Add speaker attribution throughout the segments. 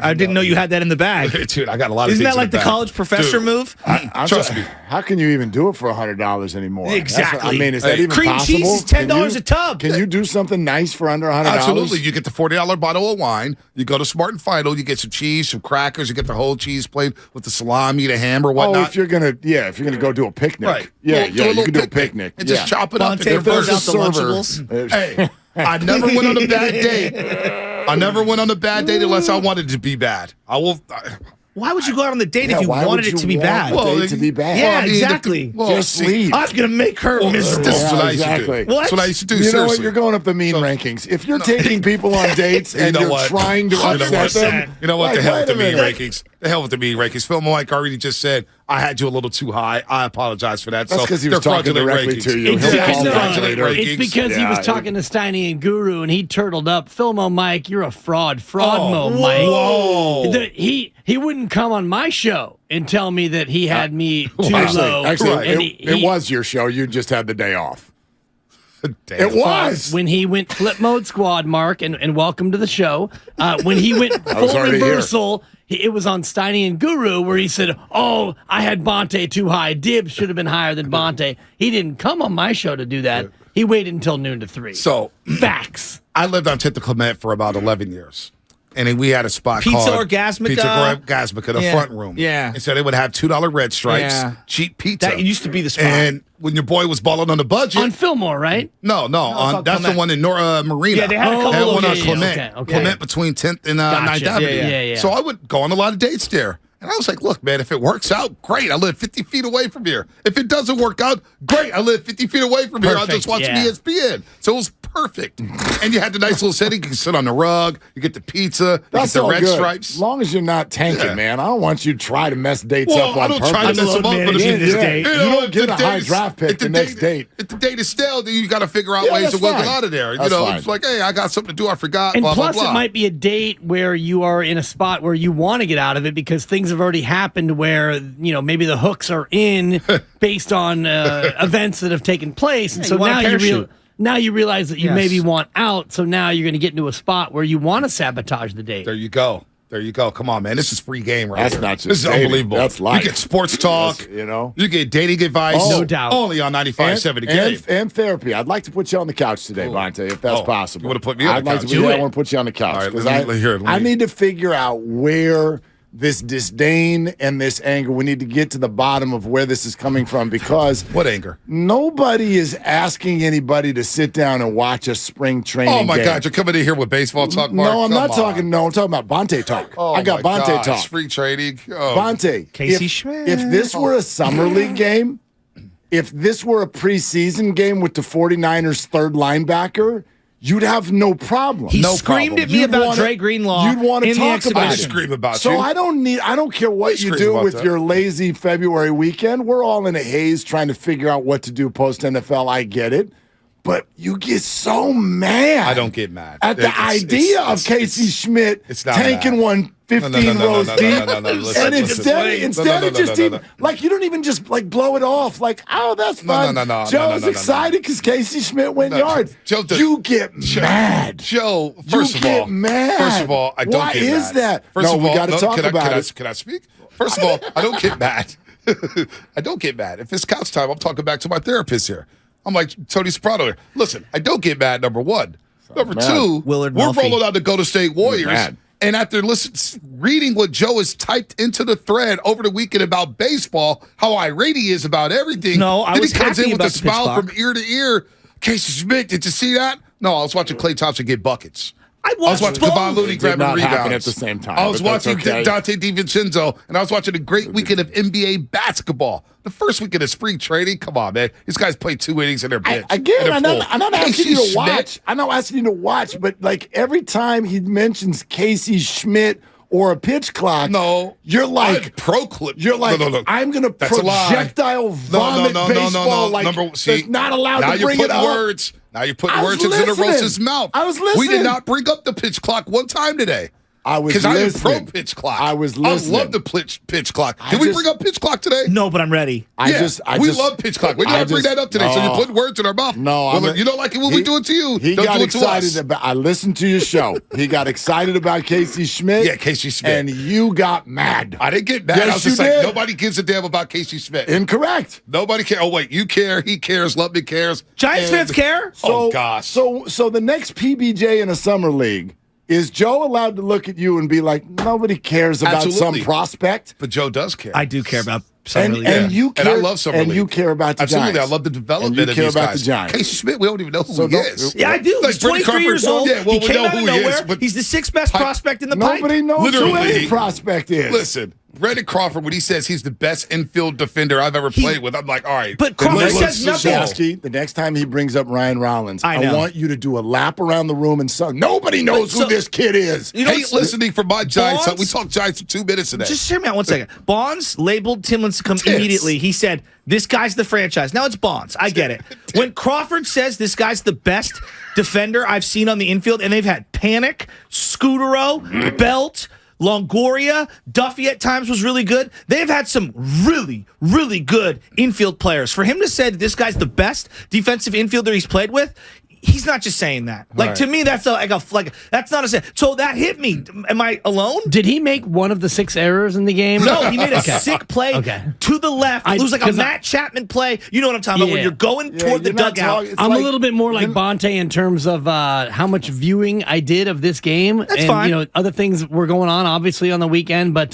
Speaker 1: I didn't know you had that in the bag.
Speaker 2: Dude, I got a lot of
Speaker 1: Isn't
Speaker 2: things
Speaker 1: that like
Speaker 2: in
Speaker 1: the college professor move?
Speaker 2: Trust me.
Speaker 3: How can you even do it for $100 anymore?
Speaker 1: Exactly.
Speaker 3: Is that even
Speaker 1: cream
Speaker 3: possible?
Speaker 1: cheese is $10 a tub.
Speaker 3: Can you do something nice for under $100?
Speaker 2: Absolutely. You get the $40 bottle of wine. You go to Smart and Final. You get some cheese, some crackers. You get the whole cheese plate with the salami, the ham, or whatnot.
Speaker 3: Oh, if you're gonna go do a picnic,
Speaker 2: Right.
Speaker 3: Yeah,
Speaker 2: You
Speaker 3: can do a picnic
Speaker 2: and just chop it up.
Speaker 1: Bonte
Speaker 2: And
Speaker 1: throws
Speaker 2: there's
Speaker 1: out the
Speaker 2: server.
Speaker 1: Lunchables.
Speaker 2: Hey, I never went on a bad date. I never went on a bad date unless I wanted it to be bad.
Speaker 1: Why would you go out on the date if you
Speaker 3: why
Speaker 1: wanted
Speaker 3: would
Speaker 1: it to
Speaker 3: you
Speaker 1: be
Speaker 3: want
Speaker 1: bad?
Speaker 3: the date to be bad?
Speaker 1: Yeah,
Speaker 2: Well, I mean,
Speaker 1: exactly.
Speaker 3: Just leave.
Speaker 1: I'm going to make her miserable.
Speaker 2: This is what I used
Speaker 3: exactly.
Speaker 2: to do. That's what I used to do.
Speaker 3: You know what?
Speaker 2: Seriously.
Speaker 3: You're going up the mean rankings. If you're taking people on dates and
Speaker 2: You know
Speaker 3: you're
Speaker 2: what?
Speaker 3: trying to upset them,
Speaker 2: You know what? The hell with the mean
Speaker 3: minute.
Speaker 2: rankings. The hell with the mean rankings. Phil Mike already just said I had you a little too high. I apologize for that.
Speaker 3: That's because he was talking directly to you.
Speaker 2: Exactly.
Speaker 3: He'll call
Speaker 2: No,
Speaker 3: back
Speaker 2: no,
Speaker 3: later.
Speaker 2: rankings.
Speaker 4: It's because he was talking to Steiny and Guru, and he turtled up. Filmo Mike, you're a fraud. Fraudmo Mike.
Speaker 2: Whoa.
Speaker 4: He wouldn't come on my show and tell me that he had me too low.
Speaker 3: Actually,
Speaker 4: And
Speaker 3: it was your show. You just had the day off. It was.
Speaker 4: When he went flip mode squad, Mark, and welcome to the show. When he went full
Speaker 3: already
Speaker 4: reversal, it was on Steiny and Guru where he said, "Oh, I had Bonte too high. Dibs should have been higher than Bonte." He didn't come on my show to do that. He waited until noon to 3.
Speaker 2: So
Speaker 4: facts.
Speaker 2: I lived on 10th and Clement for about 11 years. And then we had a spot called
Speaker 1: Orgasmica.
Speaker 2: Pizza Orgasmica, the front room.
Speaker 1: Yeah.
Speaker 2: And so they would have $2 red stripes,
Speaker 1: Yeah.
Speaker 2: cheap pizza.
Speaker 1: That used to be the spot.
Speaker 2: And when your boy was balling on the budget.
Speaker 4: On Fillmore, right?
Speaker 2: No,
Speaker 1: on
Speaker 2: that's the
Speaker 1: Clement.
Speaker 2: one in Marina.
Speaker 1: Yeah, they had a couple
Speaker 2: They had one on
Speaker 1: locations.
Speaker 2: Clement.
Speaker 4: Okay.
Speaker 2: Clement between 10th and 9th
Speaker 4: Gotcha.
Speaker 2: Avenue.
Speaker 4: Yeah.
Speaker 2: So I would go on a lot of dates there. And I was like, look, man, if it works out, great. I live 50 feet away from here. If it doesn't work out, great. I live 50 feet away from here. I'll just watch ESPN. So it was perfect. And you had the nice little setting. You can sit on the rug. You get the pizza.
Speaker 3: That's
Speaker 2: you get the
Speaker 3: all
Speaker 2: red
Speaker 3: good.
Speaker 2: stripes.
Speaker 3: As long as you're not tanking, man. I don't want you to try to mess dates up on
Speaker 2: I don't
Speaker 3: purpose.
Speaker 2: try to mess them up. But if
Speaker 1: managing this date.
Speaker 3: You don't get a high draft pick the next date.
Speaker 2: If the date is stale, then you got to figure out
Speaker 3: Yeah,
Speaker 2: ways to
Speaker 3: that's
Speaker 2: work
Speaker 3: fine.
Speaker 2: out of there.
Speaker 3: That's fine.
Speaker 2: It's like, hey, I got something to do. I forgot.
Speaker 4: And
Speaker 2: blah,
Speaker 4: plus,
Speaker 2: blah, blah.
Speaker 4: it might be a date where you are in a spot where you want to get out of it because things have already happened where, maybe the hooks are in based on events that have taken place. And
Speaker 1: Yeah,
Speaker 4: so
Speaker 1: you want a parachute.
Speaker 4: now you realize that you
Speaker 1: Yes.
Speaker 4: maybe want out. So now you're going to get into a spot where you want to sabotage the date.
Speaker 2: There you go. Come on, man. This is free game right
Speaker 3: That's
Speaker 2: here.
Speaker 3: not just
Speaker 2: This is
Speaker 3: dating.
Speaker 2: unbelievable.
Speaker 3: That's life.
Speaker 2: You get sports talk.
Speaker 3: That's,
Speaker 2: You get dating advice.
Speaker 4: No doubt.
Speaker 2: Only on 95.7 The Game.
Speaker 3: And therapy. I'd like to put you on the couch today, Bonte, if that's possible.
Speaker 2: You want to put me on the
Speaker 3: I'd
Speaker 2: couch?
Speaker 3: like to. I want to put you on the couch.
Speaker 2: All right,
Speaker 3: 'cause
Speaker 2: let me
Speaker 3: I need to figure out where this disdain and this anger, we need to get to the bottom of where this is coming from because
Speaker 2: What anger?
Speaker 3: nobody is asking anybody to sit down and watch a spring training
Speaker 2: Oh, my
Speaker 3: game.
Speaker 2: God. You're coming in here with baseball talk, Mark?
Speaker 3: No, I'm
Speaker 2: Come
Speaker 3: not
Speaker 2: on.
Speaker 3: talking. No, I'm talking about Bonte talk.
Speaker 2: Oh,
Speaker 3: I got
Speaker 2: my
Speaker 3: Bonte
Speaker 2: gosh.
Speaker 3: talk.
Speaker 2: Spring trading. Oh.
Speaker 3: Bonte,
Speaker 1: Casey
Speaker 3: if,
Speaker 1: Schmidt.
Speaker 3: if this were a summer league game, if this were a preseason game with the 49ers third linebacker, you'd have no problem.
Speaker 1: He
Speaker 3: no
Speaker 1: screamed
Speaker 3: problem.
Speaker 1: at me
Speaker 3: You'd
Speaker 1: about
Speaker 3: wanna-
Speaker 1: Dre Greenlaw
Speaker 3: You'd want to
Speaker 1: in the
Speaker 3: talk
Speaker 1: exhibition.
Speaker 3: about
Speaker 2: I
Speaker 3: it.
Speaker 2: didn't scream about
Speaker 3: So
Speaker 2: you.
Speaker 3: I don't care what you
Speaker 2: scream
Speaker 3: do
Speaker 2: about
Speaker 3: with
Speaker 2: that.
Speaker 3: your lazy February weekend. We're all in a haze trying to figure out what to do post NFL. I get it. But you get so mad.
Speaker 2: I don't get mad.
Speaker 3: At the idea of Casey Schmidt
Speaker 2: it's not
Speaker 3: tanking
Speaker 2: mad.
Speaker 3: one 15 rows deep.
Speaker 2: Listen,
Speaker 3: And instead of just even,
Speaker 2: no.
Speaker 3: like, you don't even just, like, blow it off. Like, oh, that's fun.
Speaker 2: No,
Speaker 3: Joe's excited because Casey Schmidt went yards.
Speaker 2: Joe does-
Speaker 3: you get mad.
Speaker 2: Joe, first
Speaker 3: you
Speaker 2: of all,
Speaker 3: get mad.
Speaker 2: First of all, I don't
Speaker 3: Why
Speaker 2: get mad.
Speaker 3: is that?
Speaker 2: First
Speaker 3: No,
Speaker 2: of
Speaker 3: we
Speaker 2: all,
Speaker 3: gotta talk about it.
Speaker 2: Can I speak? First of all, I don't get mad. I don't get mad. If it's couch time, I'm talking back to my therapist here. I'm like Tony Soprano here. Listen, I don't get mad, number one. Number two,
Speaker 1: Willard
Speaker 2: we're
Speaker 1: Murphy.
Speaker 2: rolling out the Golden State Warriors.
Speaker 3: mad.
Speaker 2: And after reading what Joe has typed into the thread over the weekend about baseball, how irate he is about everything.
Speaker 1: No, I
Speaker 2: then
Speaker 1: was
Speaker 2: he comes
Speaker 1: happy
Speaker 2: in with
Speaker 1: about
Speaker 2: a
Speaker 1: the pitch
Speaker 2: smile
Speaker 1: clock.
Speaker 2: from ear to ear. Casey Schmidt, did you see that? No, I was watching Klay Thompson get buckets.
Speaker 1: I
Speaker 2: I was watching Kevon Looney
Speaker 3: It did
Speaker 2: grabbing
Speaker 3: not
Speaker 2: rebounds.
Speaker 3: happen at the same time,
Speaker 2: I was
Speaker 3: but that's
Speaker 2: watching
Speaker 3: okay.
Speaker 2: Dante DiVincenzo, and I was watching a great weekend of NBA basketball. The first weekend of spring training, come on, man. These guys played 2 innings in their bench.
Speaker 3: I'm not asking you to watch. I'm not asking you to watch, but like every time he mentions Casey Schmidt or a pitch clock,
Speaker 2: No,
Speaker 3: you're like You're like,
Speaker 2: no.
Speaker 3: I'm gonna
Speaker 2: That's a lie.
Speaker 3: projectile vomit baseball. Like that's not allowed
Speaker 2: now
Speaker 3: to
Speaker 2: you're
Speaker 3: bring it
Speaker 2: putting
Speaker 3: up.
Speaker 2: words. Now you're putting
Speaker 3: I was
Speaker 2: words into
Speaker 3: listening.
Speaker 2: DeRosa's mouth.
Speaker 3: I was
Speaker 2: We did
Speaker 3: listening.
Speaker 2: not bring up the pitch clock one time today. Because I am pro pitch clock.
Speaker 3: I was listening.
Speaker 2: I love the pitch clock. Did we bring up pitch clock today?
Speaker 1: No, but I'm ready.
Speaker 2: We love pitch clock. We didn't bring that up today, so you're putting words in our mouth.
Speaker 3: No,
Speaker 2: you don't like it when we do it to you.
Speaker 3: He got excited about. I listened to your show. He got excited about Casey Schmidt.
Speaker 2: Yeah, Casey Schmidt.
Speaker 3: And you got mad.
Speaker 2: I didn't get mad.
Speaker 3: Yes,
Speaker 2: I was just like, nobody gives a damn about Casey Schmidt.
Speaker 3: Incorrect.
Speaker 2: Nobody cares. Oh wait, you care. He cares. Lubman cares.
Speaker 1: Giants fans care.
Speaker 2: Oh gosh.
Speaker 3: So the next PBJ in a summer league. Is Joe allowed to look at you and be like, nobody cares about some prospect?
Speaker 2: But Joe does care.
Speaker 1: I do care about Summer League.
Speaker 3: And you care,
Speaker 2: and I love Summer League.
Speaker 3: And you care about the
Speaker 2: Absolutely.
Speaker 3: Giants.
Speaker 2: I love the development
Speaker 3: and you care
Speaker 2: of these
Speaker 3: about
Speaker 2: guys.
Speaker 3: The Giants.
Speaker 2: Casey Schmidt, we don't even know who he is.
Speaker 1: Yeah, I do. He's 23 years old.
Speaker 2: Yeah, well,
Speaker 1: he
Speaker 2: we
Speaker 1: came
Speaker 2: know
Speaker 1: out
Speaker 2: who
Speaker 1: of
Speaker 2: he
Speaker 1: nowhere.
Speaker 2: is. But
Speaker 1: he's the sixth best prospect in the pipe.
Speaker 3: Nobody knows who any prospect is.
Speaker 2: Listen, Brandon Crawford, when he says he's the best infield defender I've ever played with, I'm like, all right.
Speaker 1: But Crawford says nothing.
Speaker 3: The next time he brings up Ryan Rollins, I want you to do a lap around the room and say, nobody knows who this kid is.
Speaker 2: You hate listening from my Giants. We talked Giants for 2 minutes today.
Speaker 1: Just hear me out 1 second. Bonds labeled Tim Lincecum immediately. He said, this guy's the franchise. Now it's Bonds. I get it. When Crawford says this guy's the best defender I've seen on the infield, and they've had Panic, Scutero, Belt, Longoria, Duffy at times was really good. They've had some really, really good infield players. For him to say that this guy's the best defensive infielder he's played with, he's not just saying that. Like, to me, that's that's not a say. So that hit me. Am I alone?
Speaker 4: Did he make one of the 6 errors in the game?
Speaker 1: No, he made a sick play to the left. It was like a Matt Chapman play. You know what I'm talking about? When you're going toward the dugout.
Speaker 4: I'm a little bit more like Bonte in terms of how much viewing I did of this game.
Speaker 1: That's fine.
Speaker 4: You know, other things were going on, obviously, on the weekend. But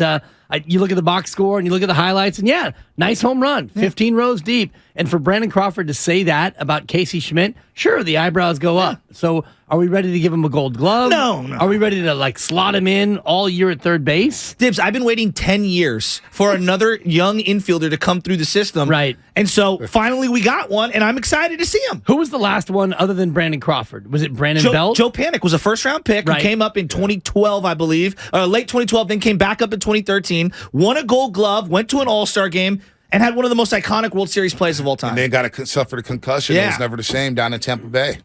Speaker 4: you look at the box score and you look at the highlights, and nice home run, 15 rows deep. And for Brandon Crawford to say that about Casey Schmidt, sure, the eyebrows go up. So are we ready to give him a gold glove?
Speaker 1: No.
Speaker 4: Are we ready to slot him in all year at third base?
Speaker 1: Dibs, I've been waiting 10 years for another young infielder to come through the system.
Speaker 4: Right.
Speaker 1: And so finally we got one, and I'm excited to see him.
Speaker 4: Who was the last one other than Brandon Crawford? Was it Brandon Belt?
Speaker 1: Joe Panic was a first-round pick who came up in 2012, I believe, late 2012, then came back up in 2013, won a gold glove, went to an all-star game, and had one of the most iconic World Series plays of all time.
Speaker 2: And then suffered a concussion. It was never the same down in Tampa Bay.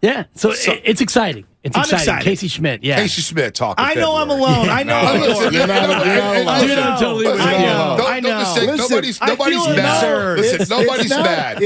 Speaker 4: Yeah, so it's exciting. It's exciting. Casey Schmidt,
Speaker 2: Casey Schmidt talking.
Speaker 1: I know I'm alone. I know.
Speaker 4: I'm totally with you.
Speaker 1: I know.
Speaker 2: Nobody's mad. Listen, nobody's mad.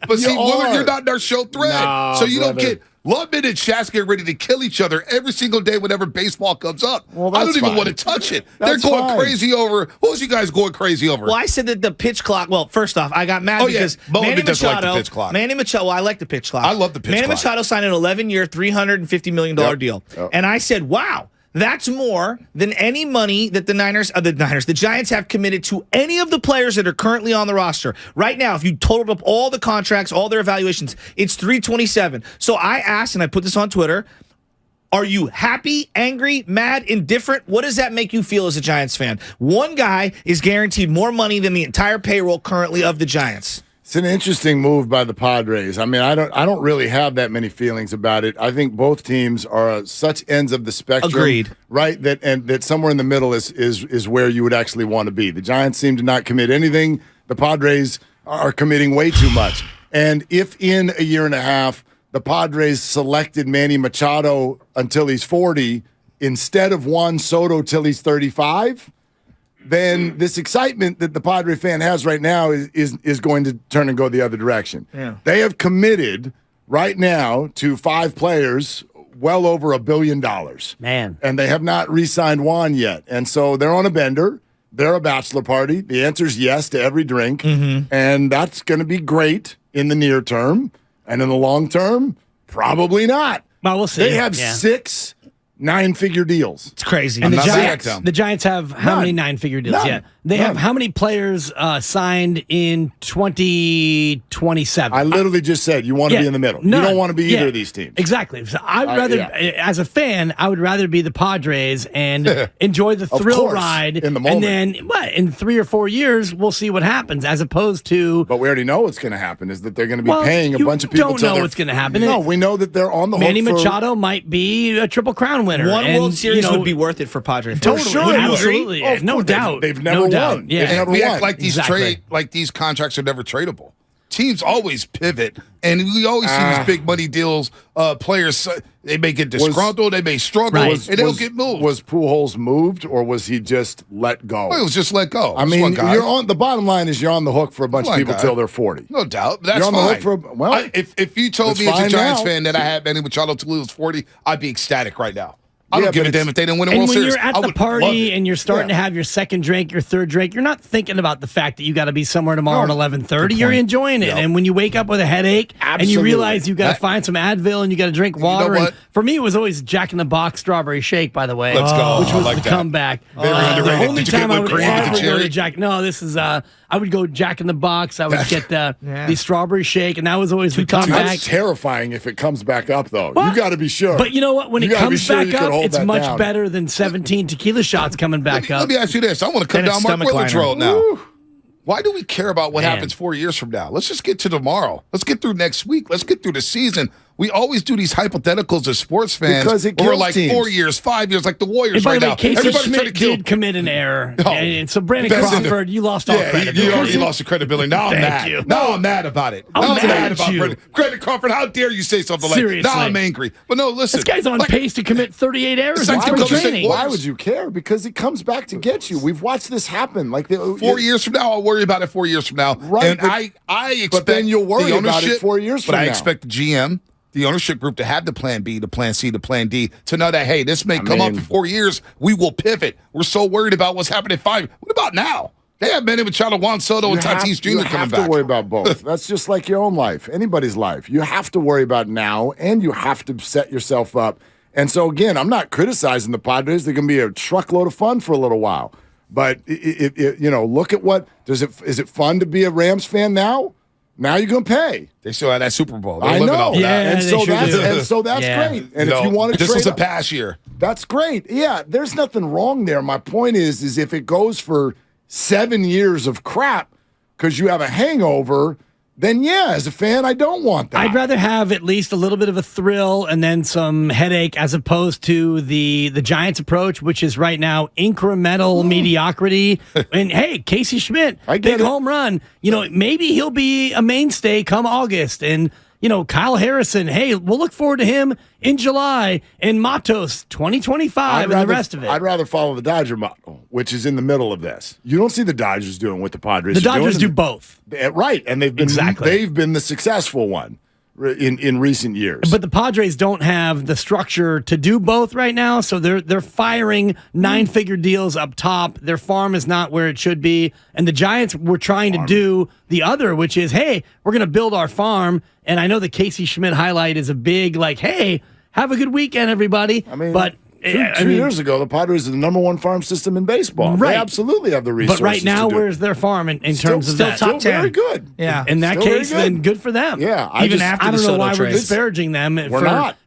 Speaker 2: But see, Willard, you're not in our show thread, so you don't get. Lubman and Shaz get ready to kill each other every single day whenever baseball comes up. I don't even want to touch it. They're going crazy over. What was you guys going crazy over?
Speaker 1: Well, I said that the pitch clock. Well, first off, I got mad because Manny Machado.
Speaker 2: Like the pitch clock.
Speaker 1: Manny Machado. Well, I like the pitch clock.
Speaker 2: I love the pitch clock.
Speaker 1: Manny Machado signed an 11-year, $350 million deal, and I said, "Wow." That's more than any money that the Giants have committed to any of the players that are currently on the roster. Right now, if you totaled up all the contracts, all their evaluations, it's $327. So I asked, and I put this on Twitter, are you happy, angry, mad, indifferent? What does that make you feel as a Giants fan? One guy is guaranteed more money than the entire payroll currently of the Giants.
Speaker 3: It's an interesting move by the Padres. I mean, I don't really have that many feelings about it. I think both teams are such ends of the spectrum.
Speaker 1: Agreed.
Speaker 3: Right? That somewhere in the middle is where you would actually want to be. The Giants seem to not commit anything. The Padres are committing way too much. And if in a year and a half the Padres selected Manny Machado until he's 40 instead of Juan Soto till he's 35, then this excitement that the Padre fan has right now is going to turn and go the other direction.
Speaker 1: Yeah.
Speaker 3: They have committed right now to 5 players well over $1 billion.
Speaker 4: Man.
Speaker 3: And they have not re-signed Juan yet. And so they're on a bender. They're a bachelor party. The answer is yes to every drink. Mm-hmm. And that's going to be great in the near term. And in the long term, probably not.
Speaker 4: Well, we'll see.
Speaker 3: They have 6 9-figure deals.
Speaker 1: It's crazy.
Speaker 4: And the Giants have how many 9-figure deals?
Speaker 3: None.
Speaker 4: Yeah. They have how many players signed in 2027?
Speaker 3: I literally just said you want to be in the middle.
Speaker 4: None.
Speaker 3: You don't want to be either of these teams.
Speaker 4: Exactly. So I'd rather, as a fan, I would rather be the Padres and enjoy the thrill ride
Speaker 3: in the moment.
Speaker 4: And then in 3 or 4 years, we'll see what happens, as opposed to.
Speaker 3: But we already know what's going to happen is that they're going to be paying a bunch of people.
Speaker 4: Don't know what's going to happen.
Speaker 3: No, we know that they're on the hook.
Speaker 4: Manny Machado might be a Triple Crown winner.
Speaker 1: One World Series would be worth it for Padres.
Speaker 4: Totally,
Speaker 3: sure.
Speaker 4: Absolutely, no doubt.
Speaker 3: They've never won.
Speaker 4: Yeah.
Speaker 3: They've never
Speaker 2: We
Speaker 3: won.
Speaker 2: act like these contracts are never tradable. teams always pivot, and we always see these big money deals. Players, they may get disgruntled, they may struggle, and they'll get moved.
Speaker 3: Was Pujols moved, or was he just let go?
Speaker 2: Well, it was just let go.
Speaker 3: I mean, the bottom line is you're on the hook for a bunch of people till they're 40.
Speaker 2: No doubt. That's
Speaker 3: you're on
Speaker 2: fine.
Speaker 3: the hook for
Speaker 2: if you told me as a Giants fan that I had Manny Machado to lose 40, I'd be ecstatic right now. I don't give a damn if they didn't win a World Series.
Speaker 4: And when you're at the party and you're starting to have your second drink, your third drink, you're not thinking about the fact that you got to be somewhere tomorrow at 11:30. You're enjoying it. Yep. And when you wake up with a headache and you realize you got to find some Advil and you got to drink water. And for me, it was always Jack in the Box strawberry shake, by the way.
Speaker 2: Let's go.
Speaker 4: Which was the comeback.
Speaker 2: Very underrated.
Speaker 4: The only time I would ever go to
Speaker 2: Jack.
Speaker 4: No, this is I would go Jack in the Box. I would get the strawberry shake, and that was always the comeback.
Speaker 3: That's terrifying if it comes back up, though. Well, you got to be sure.
Speaker 4: But you know what? When it comes back up, it's much better than 17 tequila shots coming back up.
Speaker 2: Let me ask you this. I want to come down Mark Willard's road now. Why do we care about what happens 4 years from now? Let's just get to tomorrow. Let's get through next week. Let's get through the season. We always do these hypotheticals as sports fans.
Speaker 3: Because it kills
Speaker 2: we're like
Speaker 3: teams.
Speaker 2: 4 years, 5 years, like the Warriors
Speaker 4: right
Speaker 2: now.
Speaker 4: Casey Schmidt did commit an error. And so Brandon Crawford, you lost all credibility.
Speaker 2: You lost the credibility. Now I'm mad. Now I'm mad about it.
Speaker 4: I'm mad about
Speaker 2: Brandon Crawford, how dare you say something like that? Now I'm angry. But no, listen.
Speaker 4: This guy's on pace to commit 38 errors in spring training.
Speaker 3: Why would you care? Because it comes back to get you. We've watched this happen.
Speaker 2: 4 years from now, I'll worry about it 4 years from now.
Speaker 3: Right.
Speaker 2: And I expect
Speaker 3: but then you'll worry about it 4 years from now.
Speaker 2: But I expect the GM, the ownership group, to have the plan B, the plan C, the plan D, to know that, hey, this may come up for 4 years. We will pivot. We're so worried about what's happening at 5. What about now? They have Manny Machado, Juan Soto, and Tatis Jr. coming back.
Speaker 3: You have to worry about both. That's just like your own life, anybody's life. You have to worry about now, and you have to set yourself up. And so, again, I'm not criticizing the Padres. They're going to be a truckload of fun for a little while. But, look at what – is it fun to be a Rams fan now? Now you're going to pay.
Speaker 2: They still had that Super Bowl.
Speaker 3: I know.
Speaker 4: Yeah,
Speaker 3: and so that's great. And if you want to
Speaker 2: this
Speaker 3: trade
Speaker 2: was a pass year.
Speaker 3: That's great. Yeah, there's nothing wrong there. My point is if it goes for 7 years of crap because you have a hangover, then as a fan, I don't want that.
Speaker 4: I'd rather have at least a little bit of a thrill and then some headache as opposed to the Giants approach, which is right now incremental mediocrity. And hey, Casey Schmidt, big home run. Maybe he'll be a mainstay come August. And Kyle Harrison, hey, we'll look forward to him in July. And Matos, 2025, and the rest of it.
Speaker 3: I'd rather follow the Dodger model, which is in the middle of this. You don't see the Dodgers doing what the Padres
Speaker 4: do. The Dodgers do both.
Speaker 3: Right, and they've been the successful one in recent years.
Speaker 4: But the Padres don't have the structure to do both right now, so they're firing 9-figure deals up top. Their farm is not where it should be, and the Giants were trying to do the other, which is, hey, we're going to build our farm. And I know the Casey Schmidt highlight is a big, hey, have a good weekend, everybody. But
Speaker 3: two years ago, the Padres are the number one farm system in baseball. Right. They absolutely have the resources.
Speaker 4: But right now, where's their farm in terms of that?
Speaker 1: Still top 10.
Speaker 3: Very good.
Speaker 1: Yeah.
Speaker 4: In that case, then good for them.
Speaker 3: Yeah.
Speaker 1: Even after
Speaker 4: I don't know why
Speaker 1: we're
Speaker 4: disparaging them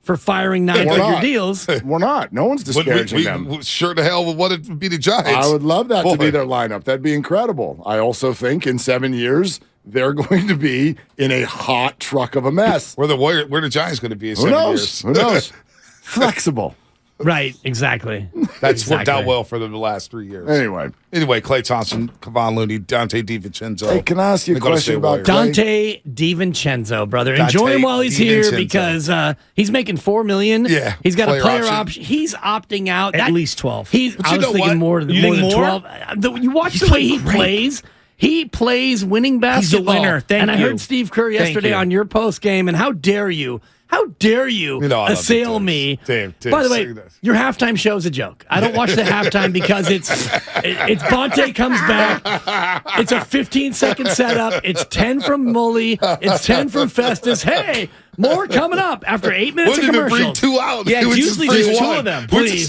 Speaker 4: for firing 9-figure deals.
Speaker 3: We're not. No one's disparaging them.
Speaker 2: We sure the hell would want it to be the Giants.
Speaker 3: I would love that to be their lineup. That'd be incredible. I also think in 7 years, they're going to be in a hot truck of a mess.
Speaker 2: Where the Giants going to be in 7 years?
Speaker 3: Who knows? Flexible.
Speaker 4: Right, exactly.
Speaker 2: That's worked out well for them the last 3 years.
Speaker 3: Anyway,
Speaker 2: Klay Thompson, Kevon Looney, Dante DiVincenzo.
Speaker 3: Hey, can I ask you a question about
Speaker 4: Dante DiVincenzo, brother? Enjoy him while he's here because he's making $4 million.
Speaker 2: Yeah,
Speaker 4: he's got a player option. He's opting out
Speaker 1: at least 12.
Speaker 4: I was thinking more than 12. You watch the way he plays. He plays winning basketball.
Speaker 1: He's a winner.
Speaker 4: And I heard Steve Kerr yesterday on your post game, and how dare you assail me?
Speaker 2: Dave,
Speaker 4: by the way, your halftime show is a joke. I don't watch the halftime because it's Bonte comes back. It's a 15-second setup. It's 10 from Mully. It's 10 from Festus. Hey, more coming up after 8 minutes of commercials.
Speaker 2: Bring 2 out.
Speaker 1: Yeah, it's usually just 2 of them.
Speaker 4: Please.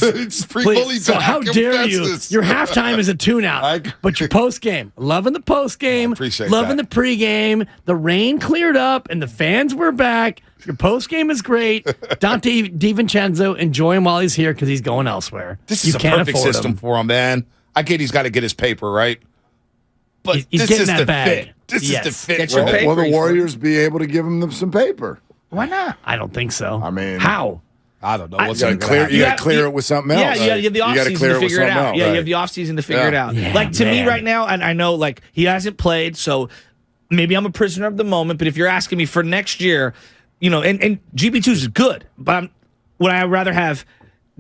Speaker 4: So how dare you? Your halftime is a tune-out. But your post-game, loving the post-game, loving the pre-game. The rain cleared up and the fans were back. Your post-game is great. Dante DiVincenzo, enjoy him while he's here because he's going elsewhere.
Speaker 2: This is a perfect system for him, man. I get he's got to get his paper, right? But
Speaker 4: he's
Speaker 2: this
Speaker 4: getting
Speaker 2: is
Speaker 4: that
Speaker 2: the
Speaker 4: bag.
Speaker 2: fit. This is the fit.
Speaker 3: Will the Warriors be able to give him some paper?
Speaker 1: Why not?
Speaker 4: I don't think so.
Speaker 3: I mean,
Speaker 4: how?
Speaker 2: I don't know.
Speaker 3: You got to clear it with something else.
Speaker 1: Yeah, you have the offseason to figure it out. Yeah, you have the offseason to figure it out. Like, to me right now, and I know, he hasn't played, so maybe I'm a prisoner of the moment, but if you're asking me for next year, and GP2 is good, but would I rather have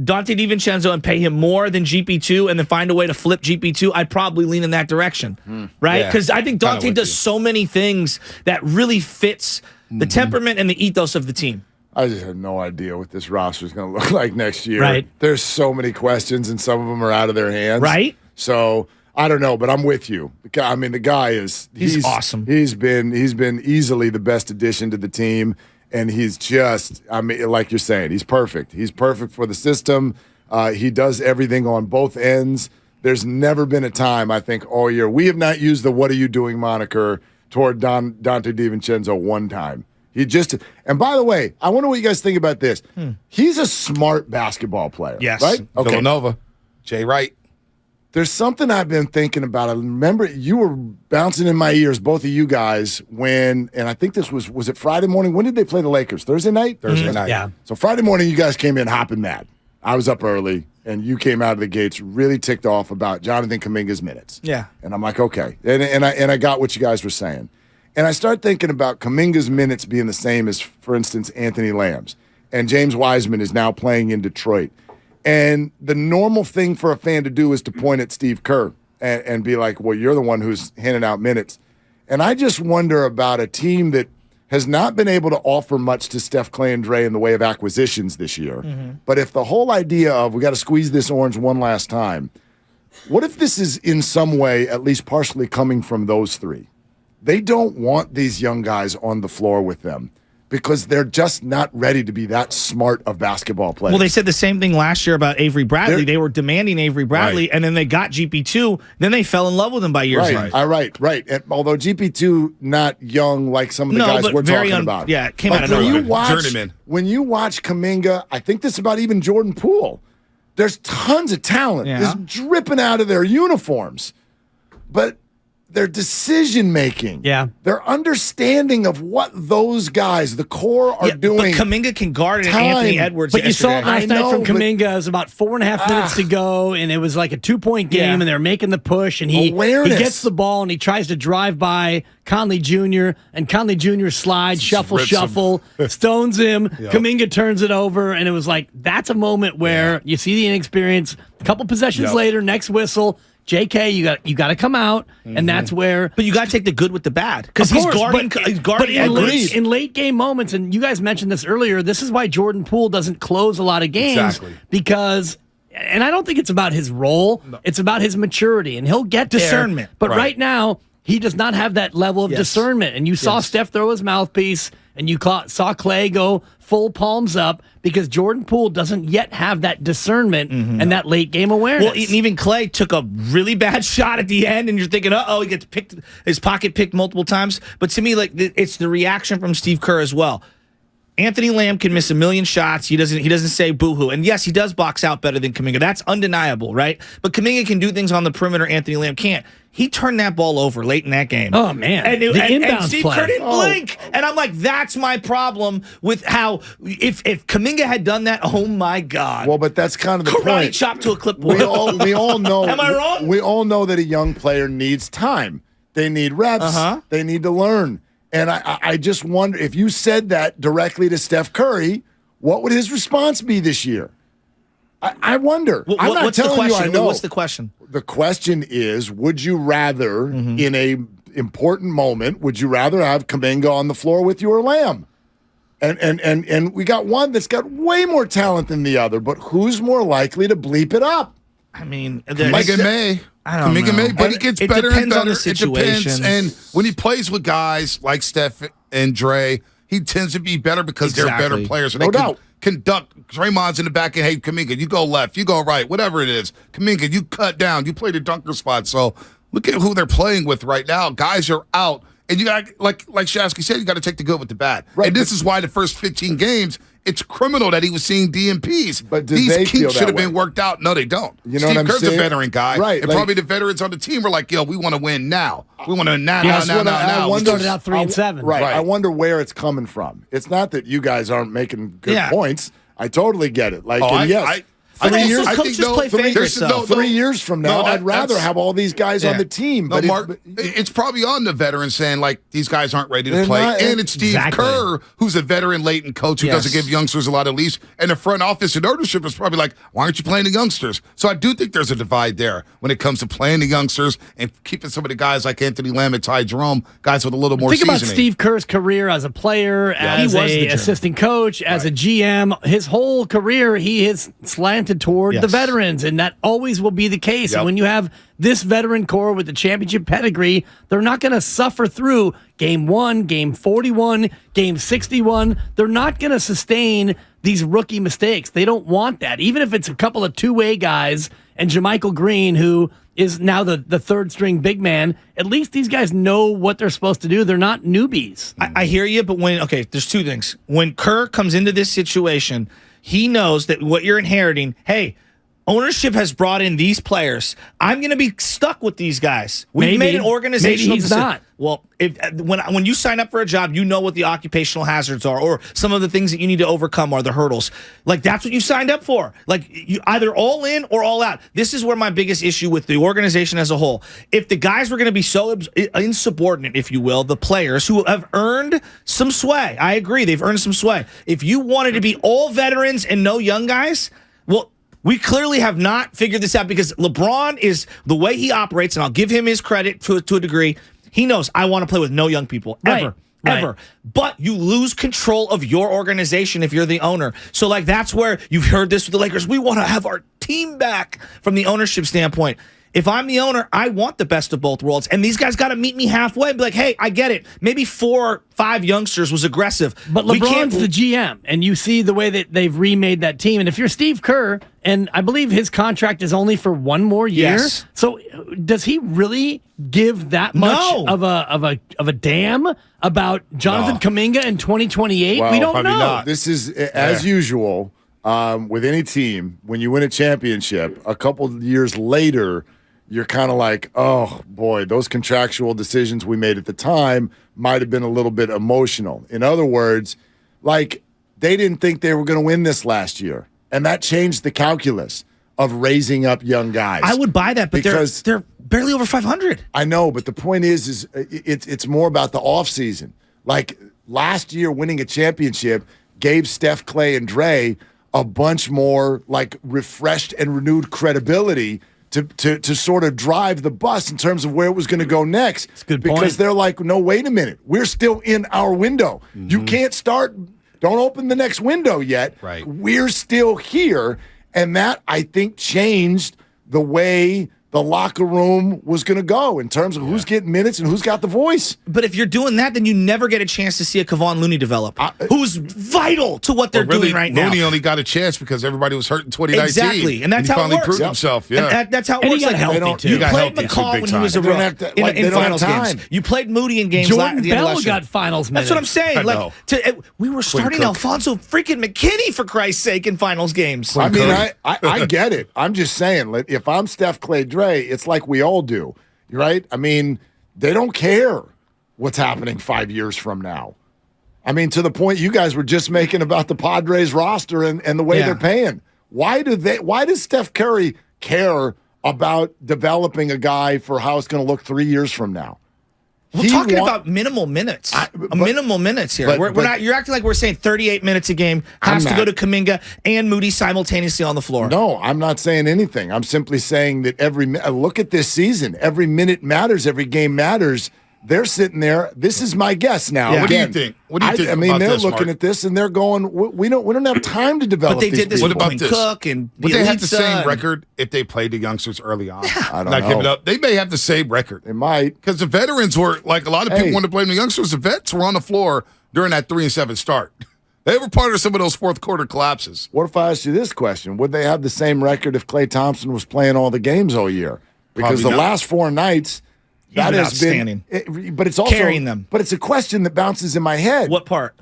Speaker 1: Dante DiVincenzo and pay him more than GP2 and then find a way to flip GP2? I'd probably lean in that direction, right? Because I think Dante does so many things that really fits the temperament and the ethos of the team.
Speaker 3: I just have no idea what this roster is going to look like next year.
Speaker 4: Right.
Speaker 3: There's so many questions, and some of them are out of their hands.
Speaker 1: Right.
Speaker 3: So I don't know, but I'm with you. I mean, the guy he's
Speaker 1: awesome.
Speaker 3: He's been easily the best addition to the team, and he's just, like you're saying, he's perfect. He's perfect for the system. He does everything on both ends. There's never been a time, I think, all year. We have not used the "what are you doing" moniker toward Dante DiVincenzo one time. And by the way, I wonder what you guys think about this. He's a smart basketball player.
Speaker 1: Yes.
Speaker 3: Right? Okay.
Speaker 2: Villanova, Jay Wright.
Speaker 3: There's something I've been thinking about. I remember you were bouncing in my ears, both of you guys, and I think this was it Friday morning? When did they play the Lakers? Thursday night?
Speaker 2: Thursday night.
Speaker 4: Yeah.
Speaker 3: So Friday morning, you guys came in hopping mad. I was up early, and you came out of the gates really ticked off about Jonathan Kuminga's minutes.
Speaker 1: Yeah.
Speaker 3: And I'm like, okay. And I got what you guys were saying. And I start thinking about Kuminga's minutes being the same as, for instance, Anthony Lamb's. And James Wiseman is now playing in Detroit. And the normal thing for a fan to do is to point at Steve Kerr and be like, well, you're the one who's handing out minutes. And I just wonder about a team that has not been able to offer much to Steph, Klay, and Dre in the way of acquisitions this year. But if the whole idea of we got to squeeze this orange one last time, what if this is in some way at least partially coming from those three? They don't want these young guys on the floor with them because they're just not ready to be that smart of basketball players.
Speaker 1: Well, they said the same thing last year about Avery Bradley. They were demanding Avery Bradley, and then they got GP2. Then they fell in love with him by years.
Speaker 3: Right. And although GP2 not young like some of the guys we're talking about.
Speaker 1: Yeah, it came out of nowhere.
Speaker 2: Journeyman.
Speaker 3: When you watch Kuminga, I think this is about even Jordan Poole. There's tons of talent.
Speaker 1: Yeah.
Speaker 3: It's dripping out of their uniforms. But their decision-making, their understanding of what those guys, the core, are doing.
Speaker 1: But Kuminga can guard it, Anthony Edwards.
Speaker 4: But you saw it last night from Kuminga. It was about 4.5 minutes to go, and it was like a 2-point game, and they're making the push, and he gets the ball, and he tries to drive by Conley Jr., and Conley Jr. slides, shuffle, stones him. Kuminga turns it over, and it was like, that's a moment where you see the inexperience. A couple possessions later, next whistle, JK, you got to come out, and that's where.
Speaker 1: But you got to take the good with the bad because he's guarding.
Speaker 4: But in late game moments, and you guys mentioned this earlier, this is why Jordan Poole doesn't close a lot of games because. And I don't think it's about his role; it's about his maturity, and he'll get
Speaker 1: discernment.
Speaker 4: There. But right now, he does not have that level of discernment. And you saw Steph throw his mouthpiece, and you saw Klay go full palms up because Jordan Poole doesn't yet have that discernment and that late game awareness.
Speaker 1: Well, even Klay took a really bad shot at the end, and you're thinking, he gets picked, his pocket picked multiple times. But to me, it's the reaction from Steve Kerr as well. Anthony Lamb can miss a million shots. He doesn't say boo-hoo. And yes, he does box out better than Kuminga. That's undeniable, right? But Kuminga can do things on the perimeter Anthony Lamb can't. He turned that ball over late in that game.
Speaker 4: Oh, man.
Speaker 1: And Steve Kerr didn't blink. And I'm like, that's my problem with how, if Kuminga had done that, oh, my God.
Speaker 3: Well, but that's kind of the
Speaker 1: Karate
Speaker 3: point.
Speaker 1: chop to a clipboard.
Speaker 3: We all know.
Speaker 1: Am I wrong?
Speaker 3: We all know that a young player needs time. They need reps. They need to learn. And I just wonder, if you said that directly to Steph Curry, what would his response be this year? I wonder. I'm not telling you I know.
Speaker 1: What's the question?
Speaker 3: The question is, would you rather, in a important moment, would you rather have Kuminga on the floor with you or Lamb? And we got one that's got way more talent than the other, but who's more likely to bleep it up?
Speaker 1: I mean,
Speaker 2: Kuminga may.
Speaker 1: I don't know.
Speaker 2: May, but he gets better and better.
Speaker 1: On the situations.
Speaker 2: It depends. And when he plays with guys like Steph and Dre, he tends to be better because they're better players. And
Speaker 3: no doubt.
Speaker 2: Conduct. Draymond's in the back and, hey, Kuminga, you go left, you go right, whatever it is. Kuminga, you cut down, you play the dunker spot. So look at who they're playing with right now. Guys are out. And you got, like Shasky said, you got to take the good with the bad. Right, and this is why the first 15 games, it's criminal that he was seeing DMPs.
Speaker 3: But
Speaker 2: these kinks should have been worked out. No, they don't.
Speaker 3: You know
Speaker 2: Steve
Speaker 3: what I'm
Speaker 2: Kerr's
Speaker 3: saying?
Speaker 2: a veteran guy.
Speaker 3: Right.
Speaker 2: And probably the veterans on the team were like, yo, we want to win now. We want to win now.
Speaker 4: We started out 3-7.
Speaker 3: Right. I wonder where it's coming from. It's not that you guys aren't making good points. I totally get it.
Speaker 1: Coaches play favorites, though.
Speaker 3: 3 years from now, I'd rather have all these guys on the team.
Speaker 2: But Mark, it's probably on the veterans saying, like, these guys aren't ready to play. And it's Steve Kerr, who's a veteran latent coach who doesn't give youngsters a lot of leash. And the front office and ownership is probably like, why aren't you playing the youngsters? So I do think there's a divide there when it comes to playing the youngsters and keeping some of the guys like Anthony Lamb and Ty Jerome, guys with a little more seasoning.
Speaker 4: Think about Steve Kerr's career as a player, as an assistant coach, as a GM. His whole career, he is slanted toward the veterans, and that always will be the case. And when you have this veteran core with the championship pedigree, they're not going to suffer through game 1, game 41, game 61. They're not going to sustain these rookie mistakes. They don't want that. Even if it's a couple of two-way guys and JaMychal Green, who is now the third-string big man, at least these guys know what they're supposed to do. They're not newbies.
Speaker 1: I hear you, but there's two things. When Kerr comes into this situation, he knows that what you're inheriting, hey, ownership has brought in these players. I'm going to be stuck with these guys. We've made an organizational decision.
Speaker 4: Not.
Speaker 1: Well, when you sign up for a job, you know what the occupational hazards are, or some of the things that you need to overcome are the hurdles. Like, that's what you signed up for. Like, you either all in or all out. This is where my biggest issue with the organization as a whole. If the guys were going to be so insubordinate, if you will, the players who have earned some sway, I agree, they've earned some sway. If you wanted to be all veterans and no young guys, well, we clearly have not figured this out, because LeBron is the way he operates, and I'll give him his credit to a degree. He knows, I want to play with no young people, ever. But you lose control of your organization if you're the owner. So, like, that's where you've heard this with the Lakers. We want to have our team back from the ownership standpoint. If I'm the owner, I want the best of both worlds. And these guys got to meet me halfway and be like, hey, I get it. Maybe 4 or 5 youngsters was aggressive.
Speaker 4: But LeBron's the GM, and you see the way that they've remade that team. And if you're Steve Kerr, and I believe his contract is only for 1 more year, so does he really give that much of a damn about Jonathan Kuminga in 2028?
Speaker 3: Well,
Speaker 4: we don't know.
Speaker 3: Not. This is, as usual, with any team, when you win a championship, a couple of years later, you're kind of like, oh, boy, those contractual decisions we made at the time might have been a little bit emotional. In other words, like, they didn't think they were going to win this last year, and that changed the calculus of raising up young guys.
Speaker 1: I would buy that, but they're barely over 500.
Speaker 3: I know, but the point is it's more about the offseason. Like, last year, winning a championship gave Steph, Klay, and Dre a bunch more, like, refreshed and renewed credibility to sort of drive the bus in terms of where it was going to go next.
Speaker 4: That's a good point.
Speaker 3: Because they're like, no, wait a minute. We're still in our window. Mm-hmm. You can't start. Don't open the next window yet.
Speaker 2: Right.
Speaker 3: We're still here. And that, I think, changed the way the locker room was going to go in terms of who's getting minutes and who's got the voice.
Speaker 1: But if you're doing that, then you never get a chance to see a Kevon Looney develop, who's vital to what they're doing right now.
Speaker 2: Looney only got a chance because everybody was hurt in 2019.
Speaker 1: Exactly, and that's
Speaker 2: he
Speaker 1: how
Speaker 2: finally
Speaker 1: it works.
Speaker 2: proved himself. Yeah,
Speaker 1: and that's how it works.
Speaker 4: He got healthy too.
Speaker 1: You played McCall when he was a rookie in finals games. You played Moody in games.
Speaker 4: Jordan Bell got finals minutes.
Speaker 1: That's what I'm saying. Like, we were starting Alfonso freaking McKinney, for Christ's sake, in finals games.
Speaker 3: I mean, I get it. I'm just saying, if I'm Steph, Klay, Dre, it's like we all do, right? I mean, they don't care what's happening 5 years from now. I mean, to the point you guys were just making about the Padres roster and the way they're paying. Why does Steph Curry care about developing a guy for how it's going to look 3 years from now?
Speaker 1: We're talking about minimal minutes. Minimal minutes here. We're not. You're acting like we're saying 38 minutes a game has to go to Kuminga and Moody simultaneously on the floor.
Speaker 3: No, I'm not saying anything. I'm simply saying that look at this season. Every minute matters. Every game matters. They're sitting there. This is my guess now.
Speaker 2: Yeah. What do you think? What do you think?
Speaker 3: I mean,
Speaker 2: about
Speaker 3: they're
Speaker 2: this,
Speaker 3: looking
Speaker 2: Mark?
Speaker 3: at this and they're going, we don't have time to develop.
Speaker 1: But they did this
Speaker 3: people.
Speaker 1: with Quinn Cook and
Speaker 2: Would they have the same
Speaker 1: and
Speaker 2: record if they played the youngsters early on?
Speaker 3: I don't
Speaker 2: Not
Speaker 3: know.
Speaker 2: giving up. They may have the same record.
Speaker 3: They might.
Speaker 2: Because the veterans were, like, a lot of people wanted to blame the youngsters. The vets were on the floor during that 3-7 start. They were part of some of those fourth quarter collapses.
Speaker 3: What if I asked you this question? Would they have the same record if Klay Thompson was playing all the games all year? Because
Speaker 2: Probably
Speaker 3: the
Speaker 2: not.
Speaker 3: last 4 nights, that has
Speaker 1: outstanding.
Speaker 3: been. But it's also
Speaker 1: Carrying them.
Speaker 3: But it's a question that bounces in my head.
Speaker 1: What part?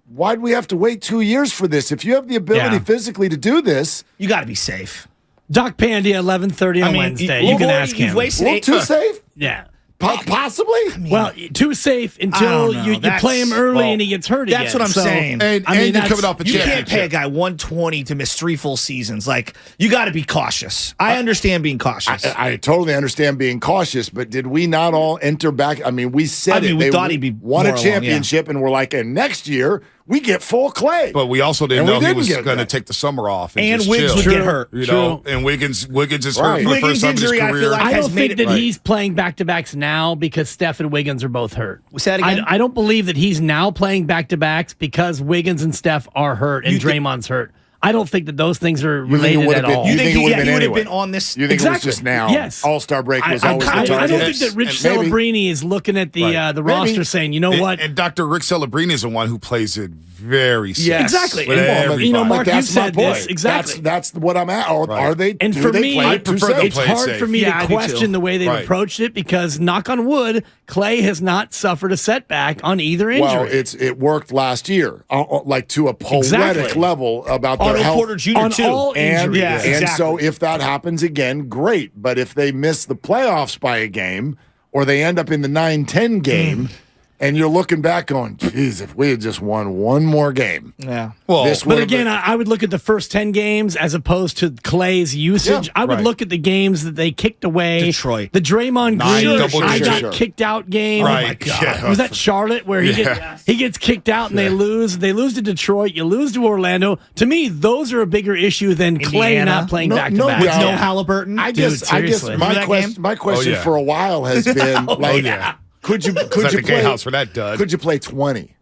Speaker 3: Why'd we have to wait 2 years for this? If you have the ability physically to do this,
Speaker 1: You got to be safe.
Speaker 4: Doc Pandy, 11:30 on Wednesday. You can ask him.
Speaker 1: You've wasted
Speaker 3: too safe.
Speaker 4: Yeah.
Speaker 3: Possibly.
Speaker 4: Well, too safe until you play him early and he gets hurt again.
Speaker 1: That's what I'm saying.
Speaker 2: And you're coming off a
Speaker 1: you
Speaker 2: championship.
Speaker 1: can't pay a guy $120 to miss 3 full seasons. Like, you got to be cautious. I understand being cautious.
Speaker 3: I totally understand being cautious, but did we not all enter back? I mean, we said
Speaker 1: we thought he'd be
Speaker 3: won a
Speaker 1: more
Speaker 3: championship, and we're like, and next year we get full Klay.
Speaker 2: But we also didn't know he was going to take the summer off and just
Speaker 1: Wiggs
Speaker 2: chill.
Speaker 1: would get hurt.
Speaker 2: You know, and Wiggins is hurt for the
Speaker 1: Wiggins'
Speaker 2: first time in his
Speaker 1: injury, I
Speaker 2: career.
Speaker 1: feel like,
Speaker 4: I
Speaker 1: has
Speaker 4: don't
Speaker 1: made
Speaker 4: think
Speaker 1: it
Speaker 4: that
Speaker 1: right.
Speaker 4: he's playing back-to-backs now because Steph and Wiggins are both hurt.
Speaker 1: Say that again?
Speaker 4: I don't believe that he's now playing back-to-backs because Wiggins and Steph are hurt and Draymond's hurt. I don't think that those things are related at all.
Speaker 1: You think he would have
Speaker 3: anyway?
Speaker 1: been on this?
Speaker 3: You think
Speaker 4: Exactly.
Speaker 3: it was just now?
Speaker 4: Yes.
Speaker 3: All-Star break was always the
Speaker 4: I
Speaker 3: target.
Speaker 4: don't think that Rich Celebrini is looking at the roster saying, you know what?
Speaker 2: And Dr. Rick Celebrini is the one who plays it very safe.
Speaker 1: Yes.
Speaker 4: Exactly.
Speaker 2: With everybody.
Speaker 4: You know, Mark, you
Speaker 3: that's my
Speaker 4: said
Speaker 3: point.
Speaker 4: this. Exactly.
Speaker 3: That's what I'm at. Are they?
Speaker 4: And
Speaker 3: do
Speaker 4: for
Speaker 3: they
Speaker 4: me,
Speaker 3: play
Speaker 2: I
Speaker 3: it too
Speaker 2: prefer them
Speaker 3: safe?
Speaker 4: it's
Speaker 2: play it
Speaker 4: hard
Speaker 2: safe.
Speaker 4: for me
Speaker 1: Yeah, I
Speaker 4: to
Speaker 1: do
Speaker 4: question
Speaker 1: too.
Speaker 4: the way they've
Speaker 2: Right.
Speaker 4: approached it because, knock on wood, Klay has not suffered a setback on either injury.
Speaker 3: Well, it worked last year, like to a poetic level about their
Speaker 1: Otto
Speaker 3: health.
Speaker 1: Porter Jr.
Speaker 4: on
Speaker 1: too.
Speaker 4: all
Speaker 3: And,
Speaker 4: injuries.
Speaker 1: Yeah,
Speaker 3: and
Speaker 1: exactly.
Speaker 3: so if that happens again, great. But if they miss the playoffs by a game or they end up in the 9-10 game and you're looking back going, geez, if we had just won one more game.
Speaker 1: Yeah.
Speaker 2: Well,
Speaker 3: this
Speaker 4: But
Speaker 3: would've
Speaker 4: again,
Speaker 3: been-
Speaker 4: I would look at the first 10 games as opposed to Klay's usage.
Speaker 3: Yeah,
Speaker 4: I would
Speaker 2: right.
Speaker 4: look at the games that they kicked away.
Speaker 1: Detroit.
Speaker 4: The Draymond Green,
Speaker 2: double
Speaker 4: I
Speaker 2: digits.
Speaker 4: got kicked out game.
Speaker 2: Right.
Speaker 4: Oh my God.
Speaker 2: Yeah.
Speaker 4: Was that Charlotte where he gets kicked out and they lose? They lose to Detroit. You lose to Orlando. To me, those are a bigger issue than Klay
Speaker 1: Indiana.
Speaker 4: not playing
Speaker 3: No-
Speaker 4: back to
Speaker 3: no
Speaker 4: back.
Speaker 1: With
Speaker 3: doubt.
Speaker 1: no Halliburton.
Speaker 3: I
Speaker 4: Dude,
Speaker 3: guess
Speaker 4: seriously.
Speaker 1: Remember that game?
Speaker 3: my question
Speaker 2: yeah.
Speaker 3: for a while has been like,
Speaker 2: yeah.
Speaker 3: could you
Speaker 2: at
Speaker 3: play
Speaker 2: the Gay House for that dud.
Speaker 3: Could you play 20?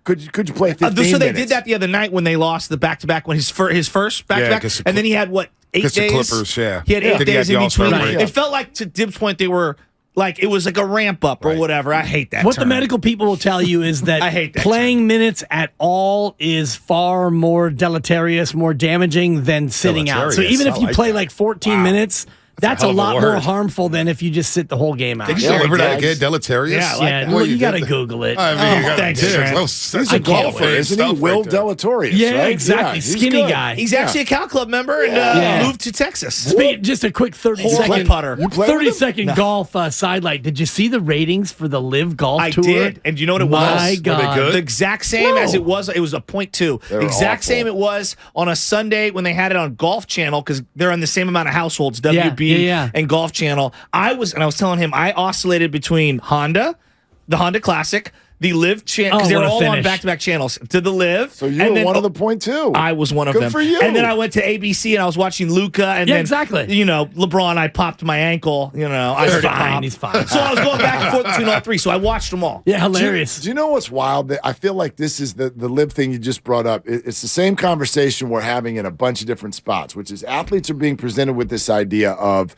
Speaker 3: Could you play 15
Speaker 1: so they
Speaker 3: minutes?
Speaker 1: did that the other night when they lost the back-to-back when his first back-to-back,
Speaker 2: against the
Speaker 1: and then he had what 8
Speaker 2: against the
Speaker 1: days.
Speaker 2: Clippers, yeah.
Speaker 1: He had 8
Speaker 2: Then he had
Speaker 1: days
Speaker 2: the
Speaker 1: in
Speaker 2: All-Star
Speaker 1: between.
Speaker 2: break.
Speaker 1: It felt like to Dib's point they were like it was like a ramp up or whatever. I hate that.
Speaker 4: What
Speaker 1: term.
Speaker 4: the medical people will tell you is that,
Speaker 1: I hate that
Speaker 4: playing minutes at all is far more deleterious, more damaging than sitting out. So
Speaker 2: Deleterious,
Speaker 4: even if
Speaker 2: I
Speaker 4: you
Speaker 2: like
Speaker 4: play
Speaker 2: that.
Speaker 4: like 14 minutes, that's a
Speaker 2: hell of a
Speaker 4: lot more
Speaker 2: word.
Speaker 4: harmful than if you just sit the whole game out.
Speaker 2: Did you
Speaker 3: Yeah,
Speaker 2: deliver that
Speaker 3: yeah,
Speaker 2: again? Deleterious?
Speaker 1: Yeah, I like that.
Speaker 4: Well, you
Speaker 2: did
Speaker 4: got to
Speaker 2: that.
Speaker 4: Google it.
Speaker 2: I mean, you got
Speaker 1: thanks,
Speaker 2: to
Speaker 1: Trent.
Speaker 3: He's
Speaker 4: I
Speaker 3: a
Speaker 4: can't
Speaker 3: golfer,
Speaker 4: wait.
Speaker 3: isn't he?
Speaker 2: Stuff
Speaker 3: Will
Speaker 2: right there.
Speaker 3: Deletorious,
Speaker 4: Yeah,
Speaker 3: right?
Speaker 4: exactly.
Speaker 3: He's
Speaker 4: Skinny
Speaker 3: good.
Speaker 4: guy.
Speaker 1: He's actually a Cal Club member and
Speaker 4: Yeah.
Speaker 1: moved to Texas.
Speaker 4: Just a quick 30
Speaker 1: Horrible
Speaker 4: second
Speaker 1: putter.
Speaker 3: You play with
Speaker 4: 30
Speaker 3: him?
Speaker 4: second golf sidelight. Did you see the ratings for the Live Golf
Speaker 1: I
Speaker 4: Tour?
Speaker 1: did, and you know what it was?
Speaker 4: My
Speaker 1: Were they
Speaker 4: God.
Speaker 2: good?
Speaker 1: The exact same as it was. It was a .2.
Speaker 3: They're
Speaker 1: Exact
Speaker 3: awful.
Speaker 1: same it was on a Sunday when they had it on Golf Channel because they're on the same amount of households, WB
Speaker 4: yeah.
Speaker 1: and Golf Channel. I was telling him I oscillated between the Honda Classic, the Live channel because
Speaker 4: Oh,
Speaker 1: they were
Speaker 4: what a
Speaker 1: all on
Speaker 4: finish.
Speaker 1: back-to-back channels to the Live.
Speaker 3: So you
Speaker 1: and
Speaker 3: were
Speaker 1: then-
Speaker 3: one of the .2.
Speaker 1: I was one of
Speaker 3: Good
Speaker 1: them.
Speaker 3: for you.
Speaker 1: And then I went to ABC and I was watching Luca. And
Speaker 4: Yeah,
Speaker 1: then,
Speaker 4: exactly.
Speaker 1: You know, LeBron, I popped my ankle. You know, I heard it
Speaker 4: fine,
Speaker 1: pop.
Speaker 4: he's fine.
Speaker 1: So I was going back and forth between all three. So I watched them all.
Speaker 4: Yeah, hilarious.
Speaker 3: Do you know what's wild? I feel like this is the Live thing you just brought up. It's the same conversation we're having in a bunch of different spots, which is athletes are being presented with this idea of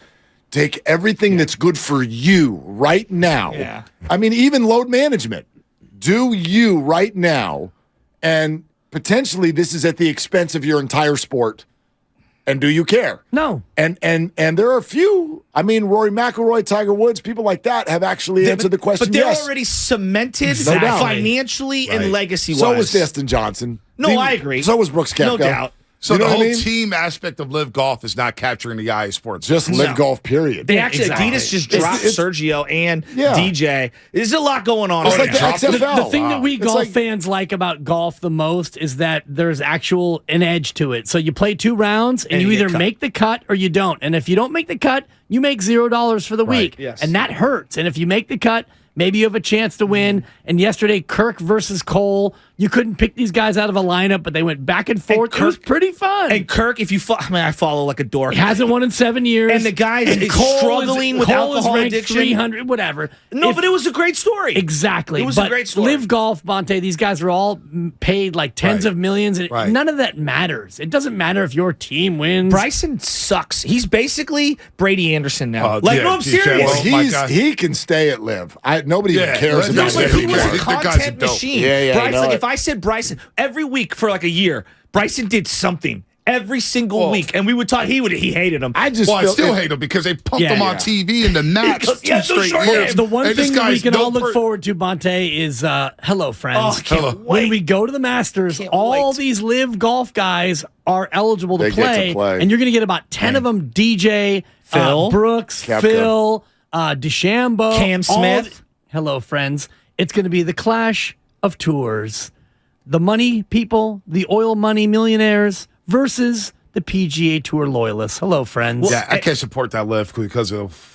Speaker 3: take everything that's good for you right now.
Speaker 1: Yeah.
Speaker 3: I mean, even load management. Do you right now, and potentially this is at the expense of your entire sport. And do you care?
Speaker 4: No.
Speaker 3: And there are a few. I mean, Rory McIlroy, Tiger Woods, people like that have actually answered the question.
Speaker 1: But they're
Speaker 3: yes.
Speaker 1: already cemented
Speaker 3: No doubt.
Speaker 1: financially and legacy-wise.
Speaker 3: So was Destin Johnson.
Speaker 1: No, I agree.
Speaker 3: So was Brooks Koepka.
Speaker 1: No doubt.
Speaker 2: So
Speaker 3: You know
Speaker 2: the
Speaker 3: what
Speaker 2: whole
Speaker 3: I mean?
Speaker 2: team aspect of Live Golf is not capturing the eye of sports.
Speaker 3: Just live golf, period.
Speaker 1: They actually,
Speaker 4: exactly.
Speaker 1: Adidas just
Speaker 3: It's-
Speaker 1: dropped
Speaker 3: it's-
Speaker 1: Sergio and
Speaker 3: Yeah.
Speaker 1: DJ. There's a lot going on.
Speaker 3: It's
Speaker 1: right
Speaker 3: like the
Speaker 1: now.
Speaker 3: XFL.
Speaker 4: The thing that we
Speaker 3: It's
Speaker 4: golf
Speaker 3: like-
Speaker 4: fans like about golf the most is that there's actual an edge to it. So you play 2 rounds and,
Speaker 1: And
Speaker 4: you
Speaker 1: you get
Speaker 4: either
Speaker 1: cut.
Speaker 4: make the cut or you don't. And if you don't make the cut, you make $0 for the week.
Speaker 1: yes.
Speaker 4: And that hurts. And if you make the cut, maybe you have a chance to win. And yesterday, Kirk versus Cole, you couldn't pick these guys out of a lineup, but they went back and forth. It was
Speaker 1: Kirk-
Speaker 4: pretty fun.
Speaker 1: And Kirk, if you I follow like a dork.
Speaker 4: He hasn't won in 7 years.
Speaker 1: And the guy is
Speaker 4: Cole
Speaker 1: struggling with
Speaker 4: Cole is
Speaker 1: alcohol
Speaker 4: ranked
Speaker 1: addiction.
Speaker 4: 300, whatever.
Speaker 1: No, but it was a great story.
Speaker 4: Exactly.
Speaker 1: It was
Speaker 4: but
Speaker 1: a great story.
Speaker 4: Live Golf, Bonte, these guys are all paid like tens
Speaker 2: Right.
Speaker 4: of millions. And
Speaker 2: Right.
Speaker 4: none of that matters. It doesn't matter if your team wins.
Speaker 1: Bryson sucks. He's basically Brady Anderson now.
Speaker 2: Oh,
Speaker 1: like,
Speaker 2: yeah,
Speaker 1: no, I'm
Speaker 2: he
Speaker 1: serious.
Speaker 2: said, well, my God.
Speaker 3: He can stay at Live. Nobody even cares
Speaker 2: Yeah,
Speaker 3: about
Speaker 2: that's
Speaker 1: Like,
Speaker 3: Live.
Speaker 2: what
Speaker 1: he
Speaker 2: who
Speaker 1: was
Speaker 2: cares?
Speaker 1: a
Speaker 2: The guy's a
Speaker 1: content
Speaker 2: dope.
Speaker 1: machine.
Speaker 3: Yeah,
Speaker 1: Bryce,
Speaker 3: I know
Speaker 1: like
Speaker 3: it.
Speaker 1: if I said Bryson every week for like a year, Bryson did something every single week, and we would talk. He hated him.
Speaker 3: I just
Speaker 2: Well, I
Speaker 3: feel
Speaker 2: still hate him because they pumped
Speaker 4: Yeah,
Speaker 2: him on
Speaker 4: yeah.
Speaker 2: TV in the Nats
Speaker 1: Because he
Speaker 2: 2
Speaker 1: has no
Speaker 2: straight
Speaker 1: short
Speaker 2: years.
Speaker 1: game.
Speaker 4: The one
Speaker 2: And this
Speaker 4: thing that we
Speaker 2: guy's
Speaker 4: can
Speaker 2: no
Speaker 4: all look
Speaker 2: per-
Speaker 4: forward to, Bonte, is hello, friends.
Speaker 1: Oh, can't
Speaker 2: Hello.
Speaker 1: wait.
Speaker 4: When we go to the Masters,
Speaker 1: Can't
Speaker 4: all
Speaker 1: wait.
Speaker 4: these Live Golf guys are eligible to
Speaker 3: They get to
Speaker 4: play,
Speaker 3: play.
Speaker 4: and you're going to get about 10 of them: DJ,
Speaker 1: Phil,
Speaker 4: Brooks,
Speaker 3: Koepka.
Speaker 4: Phil. DeChambeau.
Speaker 1: Cam Smith.
Speaker 4: Hello, friends. It's going to be the clash of tours. The money people, the oil money millionaires versus the PGA Tour loyalists. Hello, friends.
Speaker 2: Yeah, I can't support that lift because of.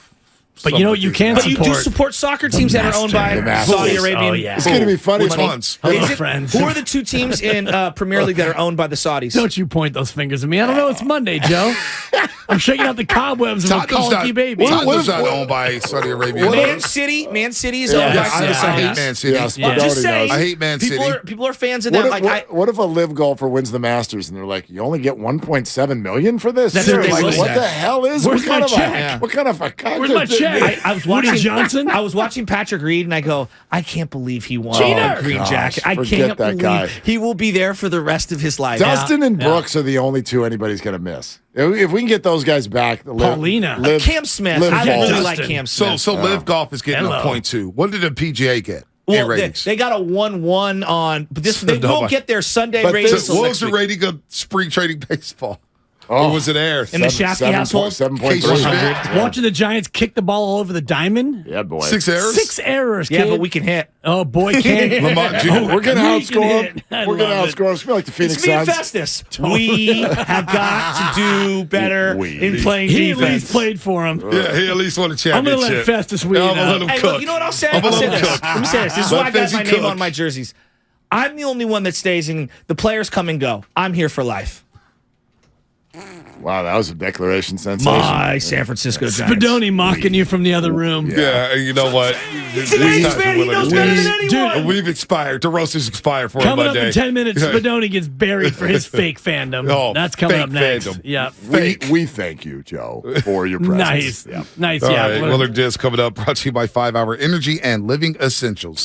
Speaker 4: But you know what you can
Speaker 1: But you do
Speaker 4: support?
Speaker 1: support soccer teams that are owned by
Speaker 3: Masters.
Speaker 1: Saudi Arabian.
Speaker 4: Oh, yeah.
Speaker 3: It's going to be funny.
Speaker 2: Which ones?
Speaker 4: Hello,
Speaker 1: Is it-
Speaker 4: friends.
Speaker 1: Who are the two teams in Premier League that are owned by the Saudis?
Speaker 4: Don't you point those fingers at me. I don't know. It's Monday, Joe. I'm shaking out the cobwebs of a colicky baby.
Speaker 2: Tottenham's not owned by Saudi Arabia.
Speaker 1: Man City is owned by the
Speaker 2: I hate
Speaker 1: Saudis.
Speaker 2: Man City.
Speaker 3: Yeah,
Speaker 1: I'm
Speaker 3: Spadoni
Speaker 1: just saying,
Speaker 3: knows.
Speaker 2: I hate Man City.
Speaker 1: people are fans of them.
Speaker 3: What if a live golfer wins the Masters and they're like, you only get 1.7 million for this?
Speaker 1: That's
Speaker 3: They're
Speaker 1: what they
Speaker 3: like,
Speaker 1: will
Speaker 3: what
Speaker 1: say.
Speaker 3: the hell is?
Speaker 4: Where's my check?
Speaker 3: What kind of a
Speaker 4: Where's my check?
Speaker 1: I was
Speaker 4: Woody
Speaker 1: watching
Speaker 4: Johnson?
Speaker 1: I was watching Patrick Reed, and I go, I can't believe he won
Speaker 4: Cheater!
Speaker 1: a green
Speaker 3: Gosh,
Speaker 1: jacket. I
Speaker 3: forget
Speaker 1: can't
Speaker 3: that
Speaker 1: believe
Speaker 3: guy.
Speaker 1: he will be there for the rest of his life.
Speaker 3: Dustin and Brooks are the only two anybody's going to miss. If we can get those guys back,
Speaker 4: Paulina.
Speaker 1: Cam Smith.
Speaker 3: live
Speaker 1: I
Speaker 3: falls.
Speaker 1: really like
Speaker 4: Dustin.
Speaker 1: Cam Smith.
Speaker 2: So Live Golf is getting
Speaker 4: Hello.
Speaker 2: a 0.2. What did the PGA get?
Speaker 1: Well,
Speaker 2: ratings.
Speaker 1: they got a 1-1 on, but they
Speaker 2: No,
Speaker 1: will
Speaker 2: but-
Speaker 1: get their Sunday
Speaker 3: but
Speaker 1: ratings.
Speaker 3: this-
Speaker 1: till
Speaker 2: What
Speaker 1: next
Speaker 2: was the
Speaker 1: week.
Speaker 2: rating of spring training baseball? Or was it air?
Speaker 1: In the Shafty household?
Speaker 3: 7.3.
Speaker 2: Casey
Speaker 4: Watching the Giants kick the ball all over the diamond.
Speaker 3: Yeah, boy.
Speaker 2: 6 errors?
Speaker 4: 6 errors,
Speaker 1: Yeah,
Speaker 4: kid.
Speaker 1: but we can hit.
Speaker 4: Oh, boy, can
Speaker 2: Lamont Jr.
Speaker 3: We're going to
Speaker 4: We
Speaker 3: outscore
Speaker 4: can
Speaker 3: them.
Speaker 4: hit. I
Speaker 3: We're going to
Speaker 4: love it.
Speaker 3: outscore them. It's like the Phoenix
Speaker 1: It's me and
Speaker 3: Suns.
Speaker 1: Festus. We have got to do better in playing
Speaker 4: He at
Speaker 1: defense.
Speaker 4: least played for him.
Speaker 2: Yeah, he at least won a
Speaker 4: I'm
Speaker 2: championship.
Speaker 4: going to let Festus win.
Speaker 2: Yeah, I'm gonna let him
Speaker 1: Hey,
Speaker 2: cook.
Speaker 1: look, you know what I'll say?
Speaker 2: I'm
Speaker 1: I'll
Speaker 2: gonna
Speaker 1: say
Speaker 2: let him
Speaker 1: this.
Speaker 2: cook.
Speaker 1: Let me say this. This is
Speaker 2: Let
Speaker 1: why I got
Speaker 2: Fezzi
Speaker 1: my name
Speaker 2: cook.
Speaker 1: on my jerseys. I'm the only one that stays, and the players come and go. I'm here for life.
Speaker 3: Wow, that was a declaration sensation.
Speaker 1: My San Francisco Giants.
Speaker 4: Spadoni mocking you from the other room.
Speaker 2: Yeah, and you know what?
Speaker 1: He's an A's fan. He knows better than anyone.
Speaker 4: Dude,
Speaker 2: We've expired. The roasters expire for
Speaker 4: Coming up
Speaker 2: Monday.
Speaker 4: in 10 minutes,
Speaker 2: Yeah.
Speaker 4: Spadoni gets buried for his fake fandom.
Speaker 2: Oh,
Speaker 4: That's coming
Speaker 2: fake
Speaker 4: up next.
Speaker 2: fandom.
Speaker 4: Yeah.
Speaker 3: We thank you, Joe, for your presence.
Speaker 4: Nice.
Speaker 3: Yeah.
Speaker 4: Nice.
Speaker 2: All
Speaker 4: Yeah.
Speaker 2: right,
Speaker 4: What a-
Speaker 2: Willard and Dibs coming up, brought to you by 5 Hour Energy and Living Essentials.